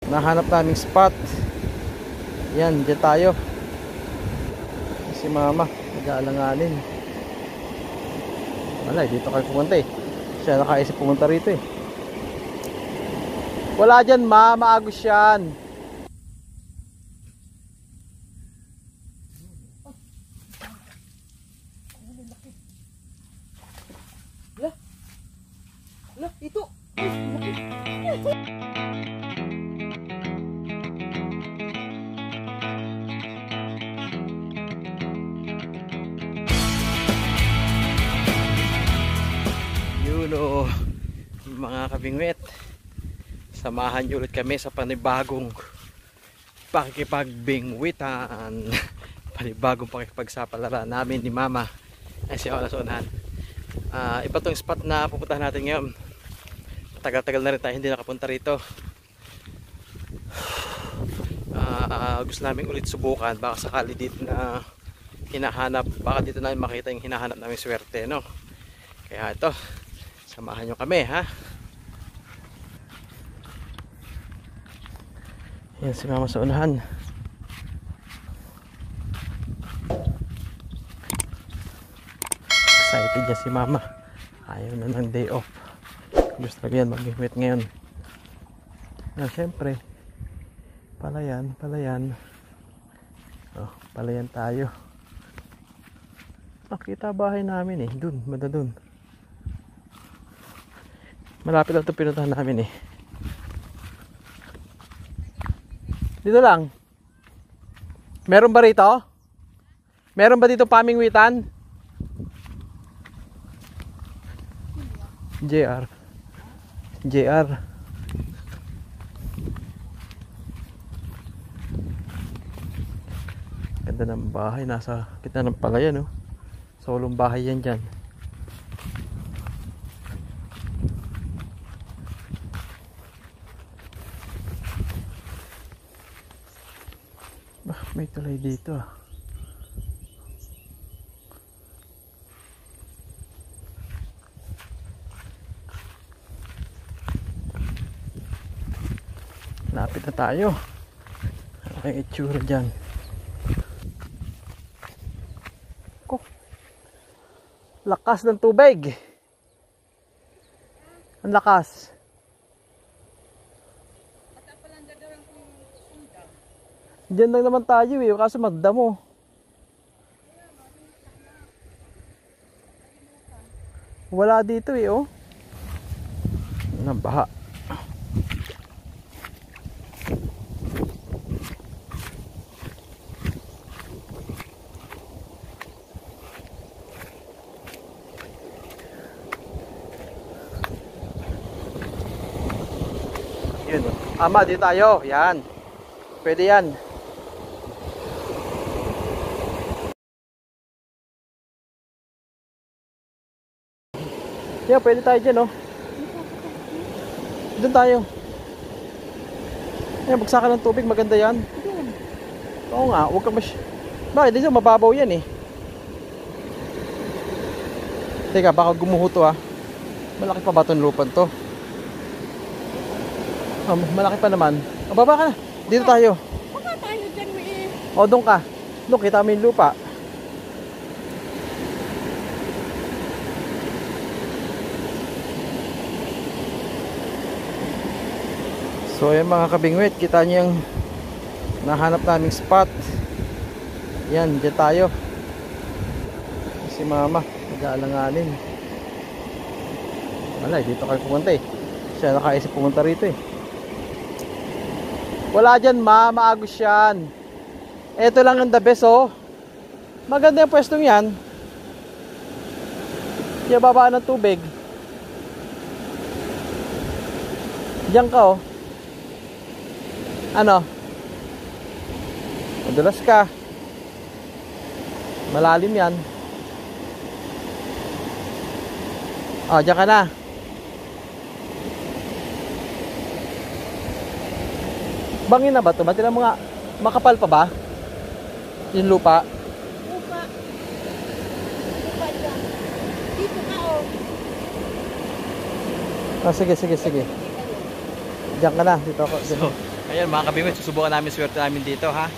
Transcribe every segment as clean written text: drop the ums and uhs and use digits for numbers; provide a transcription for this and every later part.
Nahanap naming spot. Yan, dyan tayo. Si mama, nag-aalanganin. Wala, dito kayo pumunta eh. Siya nakaisip pumunta rito eh. Wala dyan ma, maagos yan. Lah, ito. Yun o, mga kabingwit. Samahan niyo ulit kami sa panibagong pakikipagbingwitan. Panibagong pakikipagsapalaran namin ni Mama. Ay siya wala sa unahan. Iba tong spot na pupuntahan natin ngayon. Tagal-tagal na rin tayo hindi nakapunta rito. Gusto namin ulit subukan. Baka sakali dito na hinahanap. Baka dito namin makita yung hinahanap namin swerte, no? Kaya ito, samahan nyo kami, ha? Yan si Mama sa unahan. Excited niya si Mama. Ayaw na ng day off. Gusto niya mag-imit ngayon. Siyempre, palayan. Oh, palayan tayo. Nakita bahay namin eh. Dun, banda dun. Malapit lang ito pinuntahan namin eh. Dito lang. Meron ba rito? Meron ba dito pamingwitan? JR. Ganda ng bahay. Nasa kita ng palayan, no? Solong bahay yan dyan. May tulay dito ah. Lapit na tayo. May itsura dyan. Lakas ng tubig. Ang lakas. Diyan lang naman tayo eh, kaso magdamo. Wala dito eh, oh. Nabaha. Yun, oh. Ama, dito tayo. Yan. Pwede yan. Yeah, pwede tayo dyan, oh. Doon tayo. Ayan, bagsakan ng tubig, maganda yan. Oo nga, huwag kang bakit? Dito mababaw yan eh. Teka, baka gumuho to ah. Malaki pa ba itong lupan to? Malaki pa naman. Baba ka na. Dito tayo. Baka tayo dyan, eh. O, doon ka. Doon, kita mo yung lupa. So ayan mga kabingwit, kita niyo yung nahanap naming spot. Yan, dyan tayo. Si Mama, nag-aalanganin. Wala, dito kayo pumunta eh. Siya nakaisip pumunta rito eh. Wala dyan ma, maagos yan. Ito lang ang the best oh. Maganda yung pwestong yan. Diyan baba ng tubig. Diyan ka oh. Ano? Madulas ka. Malalim yan. Oh, diyan ka na. Bangin na ba ito? Ba't na mga makapal pa ba? Yung lupa? Lupa. Lupa dyan. Dito ka oh. Oh, sige. Diyan ka na. Dito ako. So, Ayan mga kabingwit, susubukan namin swerte namin dito ha.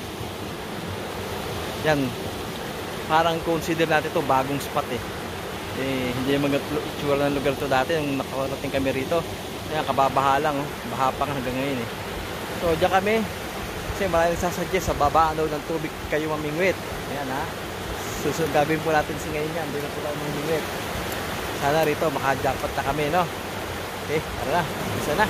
Yan. Parang consider natin to bagong spot eh. Hindi naman itsura ng lugar to dati nung nakarating kami rito. Ayan, kababaha lang oh. Baha pa hanggang ngayon eh. So diyan kami. Kasi maraming nagsasuggest sa baba daw ng tubig kayo mamingwit. Ayan ha. Susunod gagawin po natin si ngayon yan. Hindi na po tayo mamingwit. Sana rito maka-jackpot na kami no. Okay, tara na. Isa na.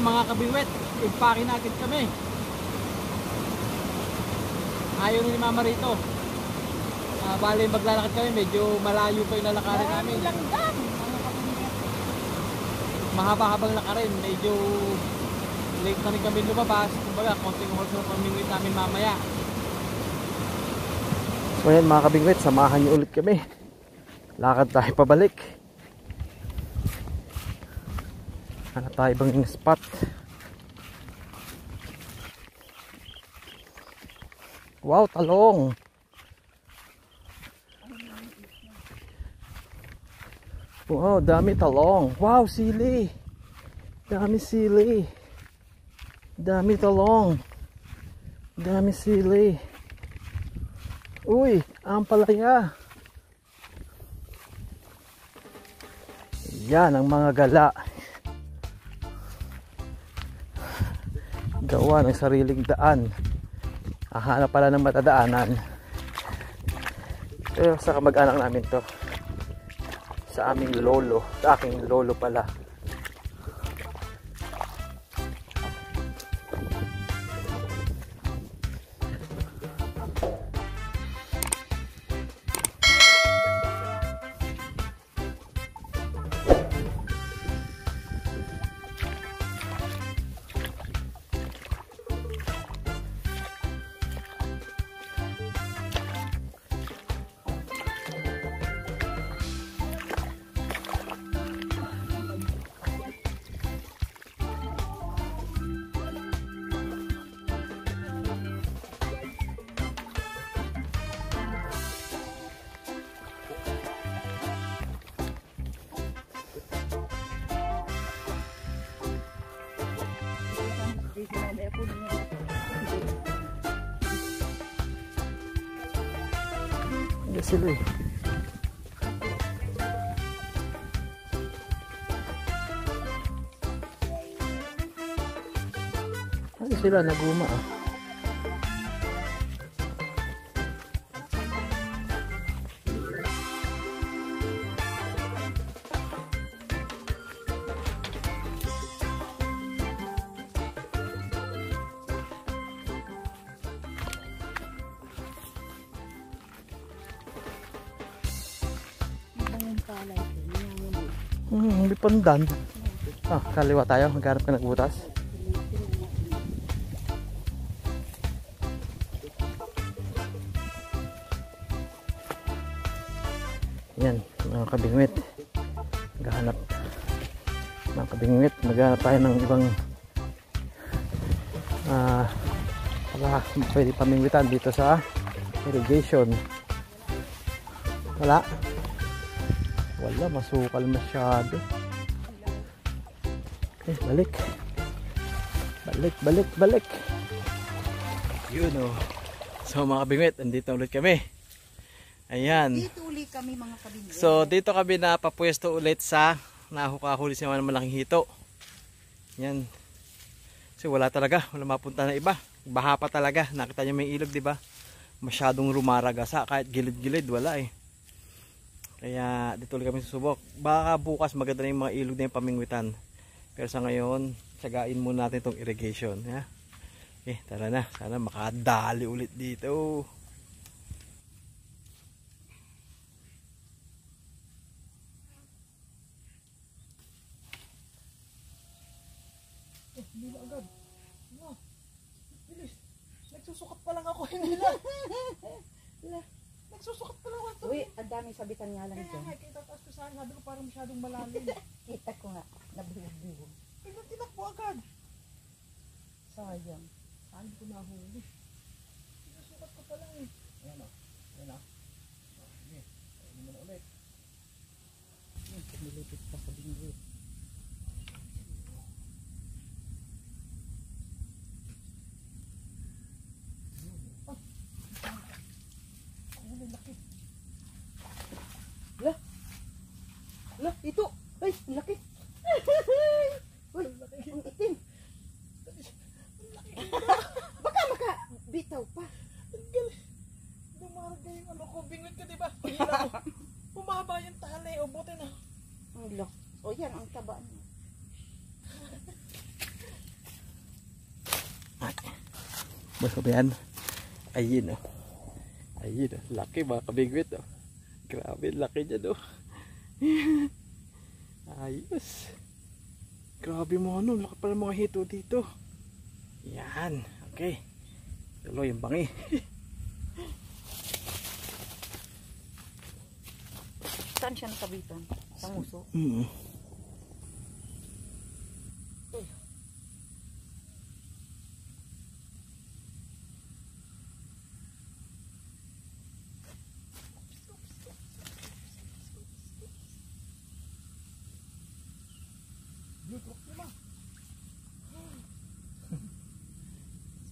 Mga kabingwit, ipake natin kami. Ayaw ni mama rito. Bali maglalakad kami, medyo malayo pa yung lalakarin namin. Mahaba-habang lakarin, medyo late na rin kami lumabas. Kumbaga, konting oras na pamingwit namin mamaya. So yan mga kabingwit, samahan niyo ulit kami. Lakad tayo pabalik. Hanap tayo ibang spot. Wow, talong. Wow, dami talong. Wow, sili. Dami sili. Dami talong. Dami sili. Uy, ampalaya. Yan ang mga gala. Gawa ng sariling daan. Hahanap pala ng matadaanan. Pero sa kamag-anak namin to. Sa aming lolo. Sa aking lolo pala. Hindi sila eh. Ano sila naguma ah. May pandan. Kaliwa tayo. Maghanap ka ng butas. Yan, mga kabingwit. Maghanap. Mga kabingwit, maghanap tayo ng ibang pwede pamingwitan dito sa irrigation. Wala. Wala, masukal masyado. Okay, balik. Balik. Yun o. So mga kabingwit, andito ulit kami. Ayan. Dito ulit kami mga kabingwit. So dito kami napapwesto ulit sa nahukahuli sa mga malaking hito. Yan. Kasi wala talaga, wala mapunta na iba. Baha pa talaga. Nakita niyo may ilog, di ba? Masyadong rumaragasa, kahit gilid-gilid wala eh. Kaya dito ulit kami susubok. Baka bukas maganda na yung mga ilog na yung pamingwitan. Pero sa ngayon, tsagain muna natin itong irrigation. Ya? Okay, tara na. Sana makadali ulit dito. Hindi na agad. No. Bilis. Nagsusukat pa lang ako. Hindi na. Nagsusukat pa lang ako. Uy, ang daming sabitan nga lang Kaya dyan. nga, kita taas ko saan. Sabi ko parang masyadong malalim. Kita ko nga, nabuhog-buhog. Tignan tinakbo agad. Sayang. Saan ko nahuli? Sinusukat ko pa lang eh. Ayan o. Ayan o. Sige. Ayan mo na ulit. Nilipit pa sa bingwit. Ang laki. Lah, ito! Ay, ang laki! Uy, ang itim! Baka bitaw pa. Ang galing. Dumarga yung ano ko. Bingwit ka diba? Hila ko. Bumaba yung tali. O buti na. Ang laki. O yan, ang taba niya. Basta ba yan? Ayun o. Ayun o. Laki mga kabingwit o. Grabe, laki dyan o. Ayos. Grabe mo ano. Laki pala mga hito dito. Yan. Okay. Tuloy yung bangi. Saan siya nakabitan? Sa muso?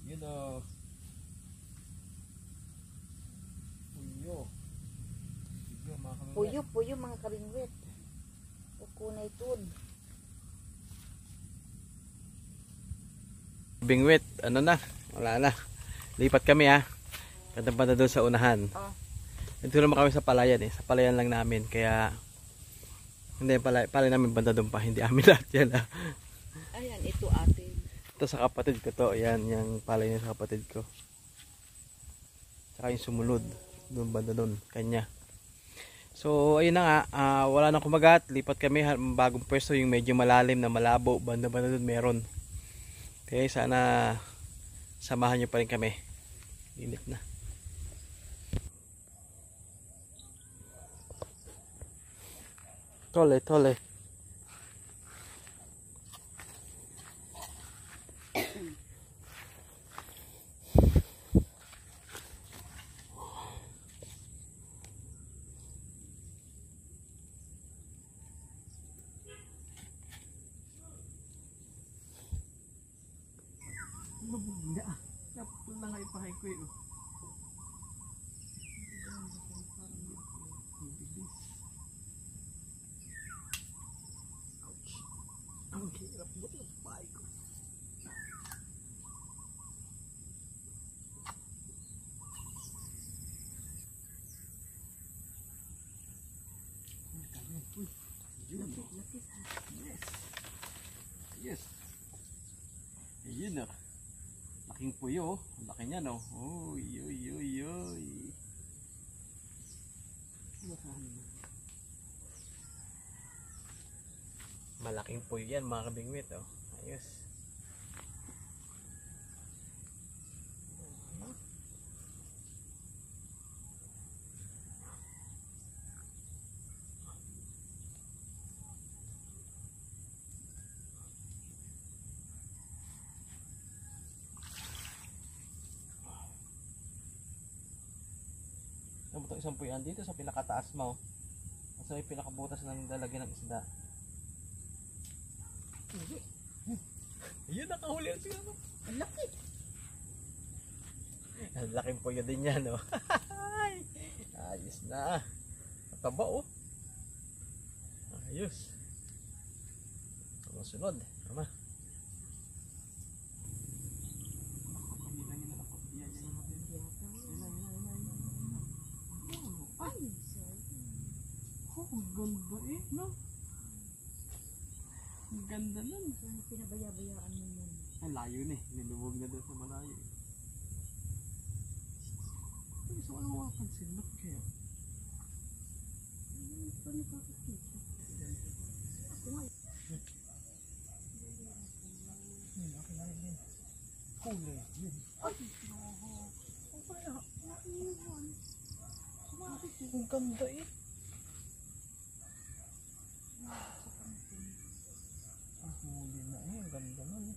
Yun o. Puyo. Puyo mga kabingwit. Ukunay tud. Bingwit, ano na? Wala na. Lipat kami ha. Kadang doon sa unahan. Oh. Ito naman kami sa palayan eh. Sa palayan lang namin. Kaya hindi palayan namin banda doon pa. Hindi amin lahat yan ha. Ayan, ito atin. Ito sa kapatid ko to. Ayan, yung palayan sa kapatid ko. Saka yung sumunod. Doon banda doon. Kanya. So ayun na nga. Wala nang kumagat. Lipat kami. Bagong pwesto yung medyo malalim na malabo. Banda doon meron. Kaya sana samahan nyo pa rin kami. Init na. Tole, tole. Mabunda. Napul na nga ipahay ko eh. Ang hirap mo yung pahay ko. Yes. Ayun na. Laking puyo. Laki niya no. Uy, uy, uy, uy. Malaking puyo yan mga kabingwit oh. Ayos. Ano ba isang puyan dito sa pinakataas mo? Sa may pinakabutas ng lalagyan ng isda. Ayun, nakahuli ang sila. Ang laki. Ang laking puyo din yan, no? Ayos na. Mataba, oh. Ayos. Ang sunod. Tama. ganda eh, no? Ang ganda nun. Saan pinabaya-bayaan mo yan? Ang layo na eh. Nilubog na doon sa malayo eh. Ay, so ano makapansin? Ba't kaya? Hindi pa nakakakita. Ako nga. Yun, nakilala din. Huli. Yun. Ay, naho. Ang kaya? Naiwan. Ang ganda eh. Ang huli na eh. Ang ganda nun eh.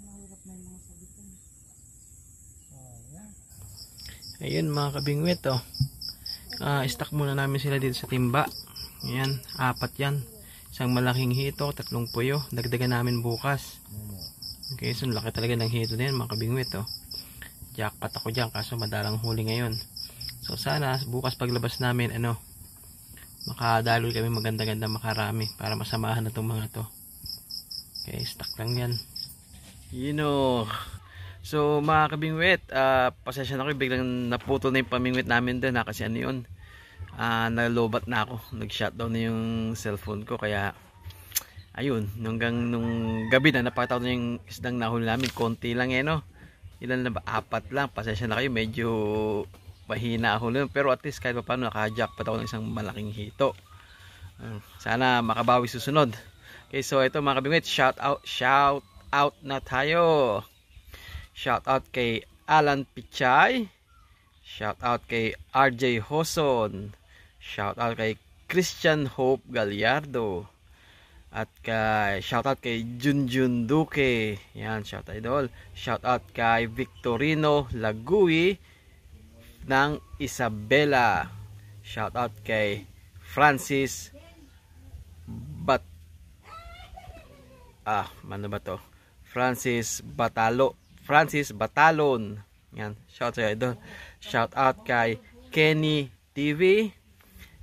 Mahirap na yung mga sabitan. Ayun mga kabingwit oh. Stock muna namin sila dito sa timba. Ayan, 4 yan. Isang malaking hito, 3 puyo. Dagdagan namin bukas. Okay, so laki talaga ng hito na yan mga kabingwit oh. Jackpot ako dyan kaso madalang huli ngayon. So sana bukas paglabas namin makadaloy kami maganda-ganda makarami para masamahan na itong mga to. Okay, stock lang yan. You know. So mga kabingwit, pasensya na ako, biglang naputol na yung pamingwit namin doon kasi ano yun, nalobat na ako, nag-shutdown na yung cellphone ko, kaya ayun, hanggang nung gabi na napakita ko na yung isdang nahuli namin, konti lang eh no, ilan na ba, 4 lang, pasensya na kayo, medyo mahina ako nun, pero at least kahit pa paano naka-jackpot ako ng isang malaking hito. Sana makabawi susunod. Okay, so ito mga kabingwit, shout out na tayo. Shout out kay Alan Pichay. Shout out kay RJ Hoson. Shout out kay Christian Hope Gallardo. At shout out kay Junjun Duque. Yan, shout out idol. Shout out kay Victorino Lagui ng Isabela. Shout out kay Francis Francis Batalon. Yan, shout out idol. Shout out kay Kenny TV.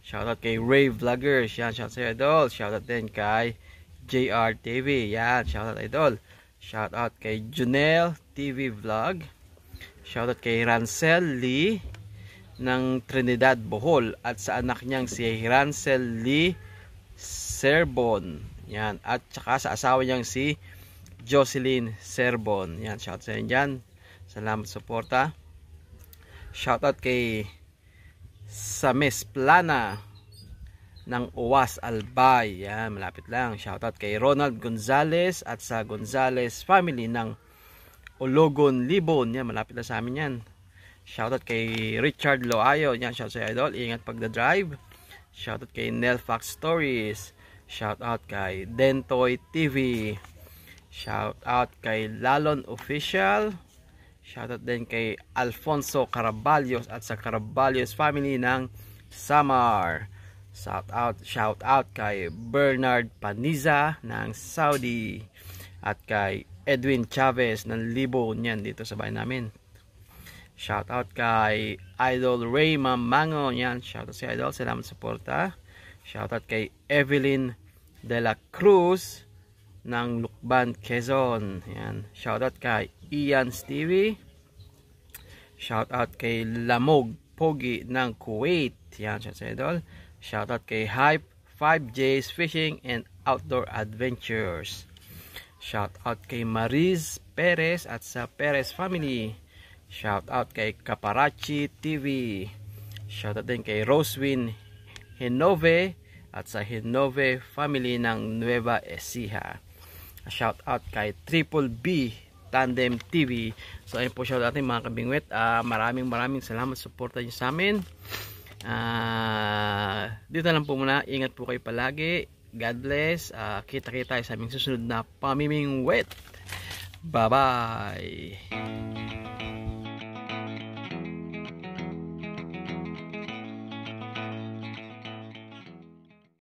Shout out kay Ray Vloggers. Yan, shout out idol. Shout out din kay JR TV. Yan, shout out idol. Shout out kay Junel TV Vlog. Shout out kay Rancel Lee ng Trinidad, Bohol, at sa anak niyang si Rancel Lee Serbon. Yan, at saka sa asawa niyang si Jocelyn Serbon. Yan, shout out sa inyo dyan. Salamat sa suporta. Shout out kay Sames Plana ng Uwas Albay. Yan, malapit lang. Shout out kay Ronald Gonzales at sa Gonzales family ng Ologon, Libon. Yan, malapit lang sa amin yan. Shout out kay Richard Loayo. Yan, shout out sa idol. Ingat pagda-drive. Shout out kay Nelfax Stories. Shout out kay Dentoy TV. Shout out kay Lalon Official. Shout out din kay Alfonso Caraballos at sa Caraballos family ng Samar. Shout out kay Bernard Paniza ng Saudi at kay Edwin Chavez ng Libon, yan dito sa bahay namin. Shout out kay Idol Ray Mamango, yan, shout out si Idol, salamat sa suporta. Shout out kay Evelyn De La Cruz ng Lukban, Quezon. Yan. Shout out kay Ian Stevie. Shout out kay Lamog Pogi ng Kuwait. Yan, shout out sa idol. Shout out kay Hype 5J's Fishing and Outdoor Adventures. Shout out kay Mariz Perez at sa Perez family. Shout out kay Caparachi TV. Shout out din kay Rosewin Hinove at sa Hinove family ng Nueva Ecija. Shout out kay Triple B Tandem TV. So ayun po, shout out natin mga kabingwit. Maraming salamat sa suporta niyo sa amin. Dito lang po muna. Ingat po kayo palagi. God bless. Kita-kita tayo sa aming susunod na pamimingwit. Bye bye.